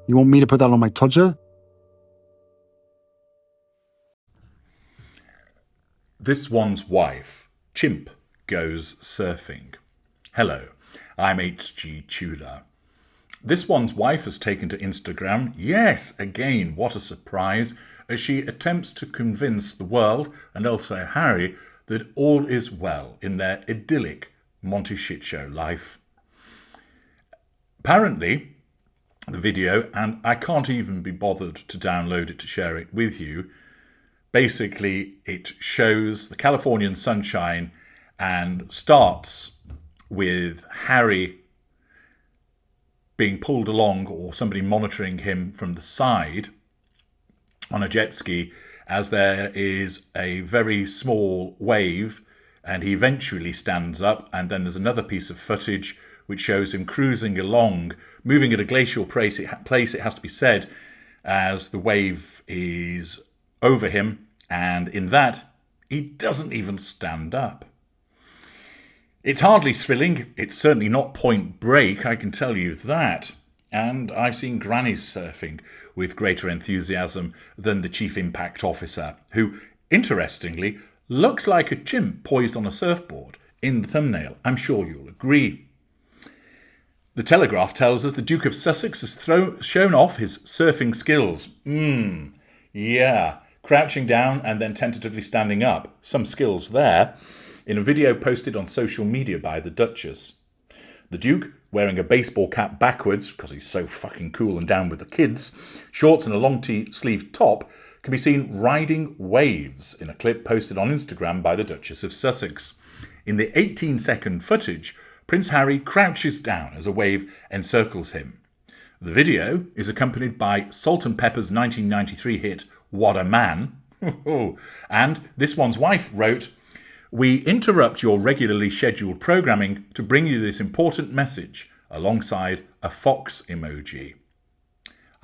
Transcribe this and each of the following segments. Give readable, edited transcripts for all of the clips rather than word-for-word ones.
You want me to put that on my Tudor? This one's wife, Chimp, goes surfing. Hello, I'm H.G. Tudor. This one's wife has taken to Instagram. Yes, again, what a surprise, as she attempts to convince the world, and also Harry, that all is well in their idyllic Monty Shit Show life. Apparently, the video, and I can't even be bothered to download it to share it with you, basically it shows the Californian sunshine and starts with Harry being pulled along or somebody monitoring him from the side on a jet ski as there is a very small wave and he eventually stands up, and then there's another piece of footage which shows him cruising along, moving at a glacial pace, it has to be said, as the wave is over him, and in that he doesn't even stand up. It's hardly thrilling. It's certainly not Point Break, I can tell you that. And I've seen grannies surfing with greater enthusiasm than the chief impact officer, who, interestingly, looks like a chimp poised on a surfboard in the thumbnail. I'm sure you'll agree. The Telegraph tells us the Duke of Sussex has shown off his surfing skills. Yeah, crouching down and then tentatively standing up. Some skills there. In a video posted on social media by the Duchess. The Duke, wearing a baseball cap backwards, because he's so fucking cool and down with the kids, shorts and a long-sleeved top, can be seen riding waves in a clip posted on Instagram by the Duchess of Sussex. In the 18-second footage, Prince Harry crouches down as a wave encircles him. The video is accompanied by Salt and Pepper's 1993 hit, What a Man. And this one's wife wrote, "We interrupt your regularly scheduled programming to bring you this important message," alongside a fox emoji.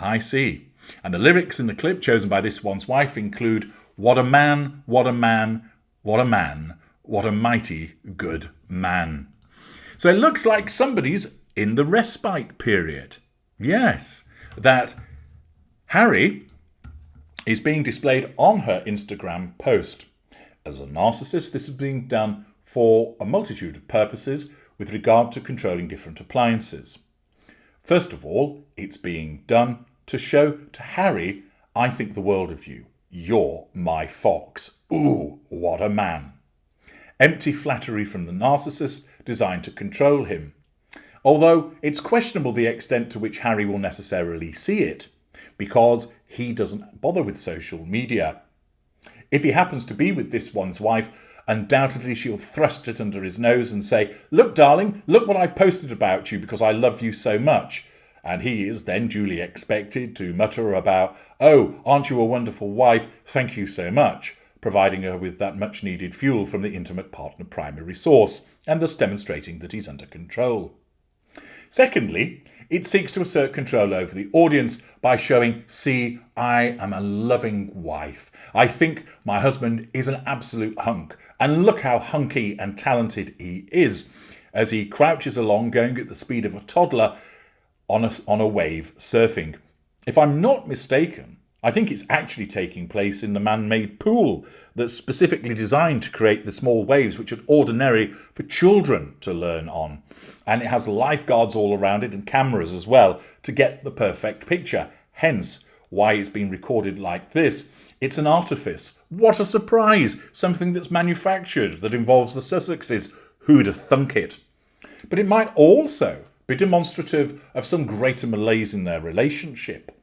I see. And the lyrics in the clip chosen by this one's wife include, "What a man, what a man, what a man, what a mighty good man." So it looks like somebody's in the respite period. Yes, that Harry is being displayed on her Instagram post. As a narcissist, this is being done for a multitude of purposes with regard to controlling different appliances. First of all, it's being done to show to Harry, "I think the world of you. You're my fox. Ooh, what a man." Empty flattery from the narcissist designed to control him. Although it's questionable the extent to which Harry will necessarily see it, because he doesn't bother with social media. If he happens to be with this one's wife, undoubtedly she'll thrust it under his nose and say, "Look, darling, look what I've posted about you because I love you so much." And he is then duly expected to mutter about, "Oh, aren't you a wonderful wife? Thank you so much," providing her with that much needed fuel from the intimate partner primary source, and thus demonstrating that he's under control. Secondly, it seeks to assert control over the audience by showing, "See, I am a loving wife. I think my husband is an absolute hunk. And look how hunky and talented he is," as he crouches along going at the speed of a toddler on a wave surfing. If I'm not mistaken, I think it's actually taking place in the man-made pool that's specifically designed to create the small waves which are ordinary for children to learn on. And it has lifeguards all around it and cameras as well to get the perfect picture. Hence why it's been recorded like this. It's an artifice. What a surprise! Something that's manufactured that involves the Sussexes. Who'd have thunk it? But it might also be demonstrative of some greater malaise in their relationship.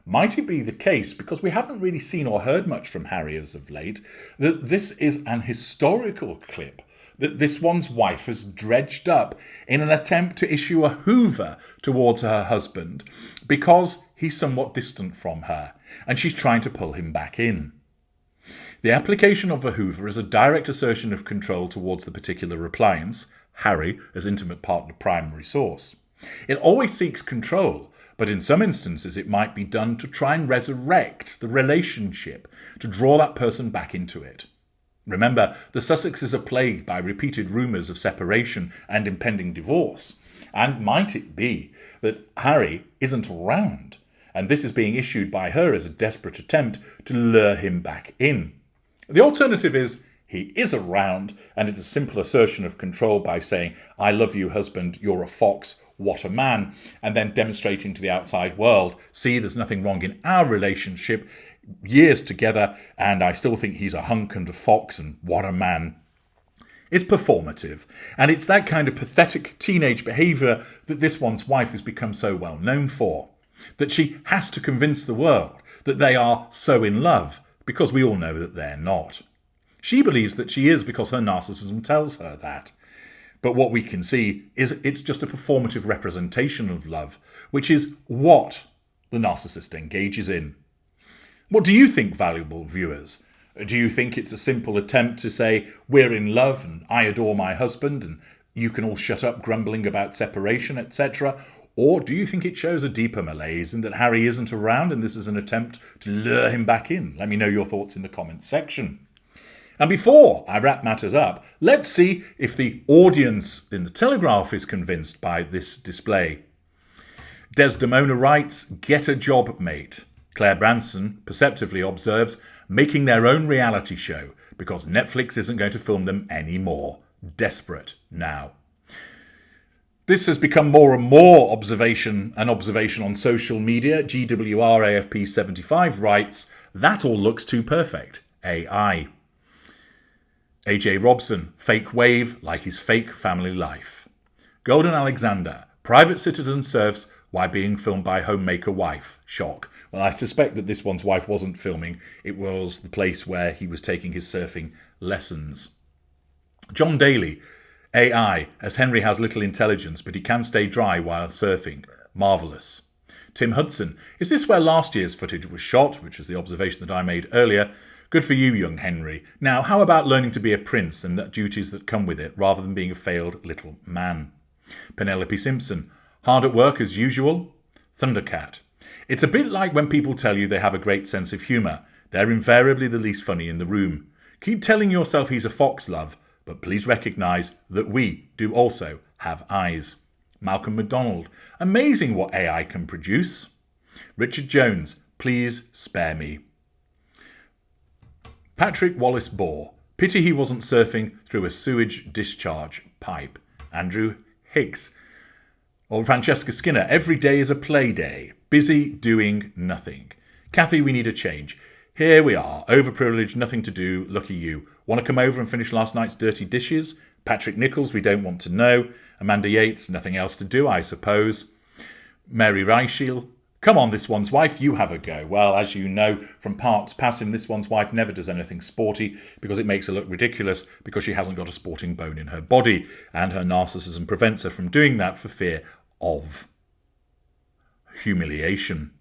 Might it be the case, because we haven't really seen or heard much from Harry as of late, that this is an historical clip that this one's wife has dredged up in an attempt to issue a hoover towards her husband because he's somewhat distant from her and she's trying to pull him back in. The application of a hoover is a direct assertion of control towards the particular appliance, Harry as intimate partner primary source. It always seeks control, but in some instances it might be done to try and resurrect the relationship, to draw that person back into it. Remember, the Sussexes are plagued by repeated rumours of separation and impending divorce. And might it be that Harry isn't around and this is being issued by her as a desperate attempt to lure him back in. The alternative is he is around, and it's a simple assertion of control by saying, "I love you, husband, you're a fox, what a man," and then demonstrating to the outside world, "See, there's nothing wrong in our relationship, years together, and I still think he's a hunk and a fox, and what a man." It's performative, and it's that kind of pathetic teenage behaviour that this one's wife has become so well known for, that she has to convince the world that they are so in love, because we all know that they're not. She believes that she is because her narcissism tells her that. But what we can see is it's just a performative representation of love, which is what the narcissist engages in. What do you think, valuable viewers? Do you think it's a simple attempt to say, we're in love and I adore my husband and you can all shut up grumbling about separation, etc.? Or do you think it shows a deeper malaise and that Harry isn't around and this is an attempt to lure him back in? Let me know your thoughts in the comments section. And before I wrap matters up, let's see if the audience in the Telegraph is convinced by this display. Desdemona writes, "Get a job, mate." Claire Branson perceptively observes, "Making their own reality show because Netflix isn't going to film them anymore. Desperate now." This has become more and more an observation on social media. GWRAFP75 writes, "That all looks too perfect. AI." AJ Robson, "Fake wave like his fake family life." Golden Alexander, "Private citizen serfs while being filmed by homemaker wife. Shock." Well, I suspect that this one's wife wasn't filming. It was the place where he was taking his surfing lessons. John Daly, "AI, as Henry has little intelligence, but he can stay dry while surfing. Marvellous." Tim Hudson, "Is this where last year's footage was shot?" Which was the observation that I made earlier. "Good for you, young Henry. Now, how about learning to be a prince and the duties that come with it, rather than being a failed little man?" Penelope Simpson, "Hard at work as usual." Thundercat, "It's a bit like when people tell you they have a great sense of humour. They're invariably the least funny in the room. Keep telling yourself he's a fox, love, but please recognise that we do also have eyes." Malcolm MacDonald, "Amazing what AI can produce." Richard Jones, "Please spare me." Patrick Wallace-Bohr, "Pity he wasn't surfing through a sewage discharge pipe." Andrew Higgs, or Francesca Skinner, "Every day is a play day. Busy doing nothing." Kathy, "We need a change. Here we are, overprivileged, nothing to do, lucky you. Want to come over and finish last night's dirty dishes?" Patrick Nichols, "We don't want to know." Amanda Yates, "Nothing else to do, I suppose." Mary Reichel, "Come on, this one's wife, you have a go." Well, as you know from parts passing, this one's wife never does anything sporty because it makes her look ridiculous because she hasn't got a sporting bone in her body, and her narcissism prevents her from doing that for fear of humiliation.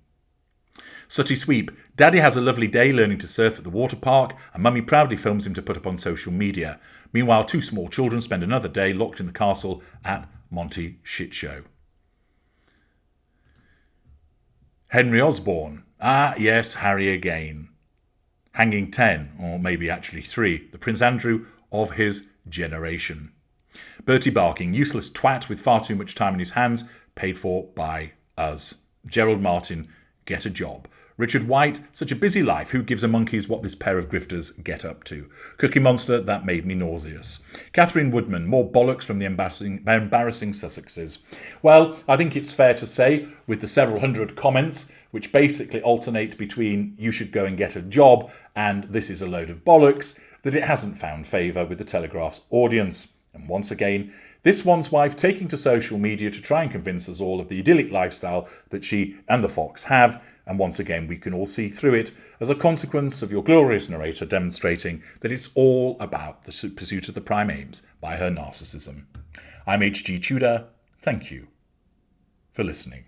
Sooty Sweep, "Daddy has a lovely day learning to surf at the water park, and Mummy proudly films him to put up on social media. Meanwhile, two small children spend another day locked in the castle at Monty Shit Show." Henry Osborne, "Ah, yes, Harry again. Hanging 10, or maybe actually 3, the Prince Andrew of his generation." Bertie Barking, "Useless twat with far too much time in his hands, paid for by us." Gerald Martin, "Get a job." Richard White, "Such a busy life, who gives a monkeys what this pair of grifters get up to?" Cookie Monster, "That made me nauseous." Catherine Woodman, "More bollocks from the embarrassing Sussexes." Well, I think it's fair to say, with the several hundred comments, which basically alternate between "you should go and get a job" and "this is a load of bollocks," that it hasn't found favour with the Telegraph's audience. And once again, this one's wife taking to social media to try and convince us all of the idyllic lifestyle that she and the fox have. And once again, we can all see through it as a consequence of your glorious narrator demonstrating that it's all about the pursuit of the prime aims by her narcissism. I'm H.G. Tudor. Thank you for listening.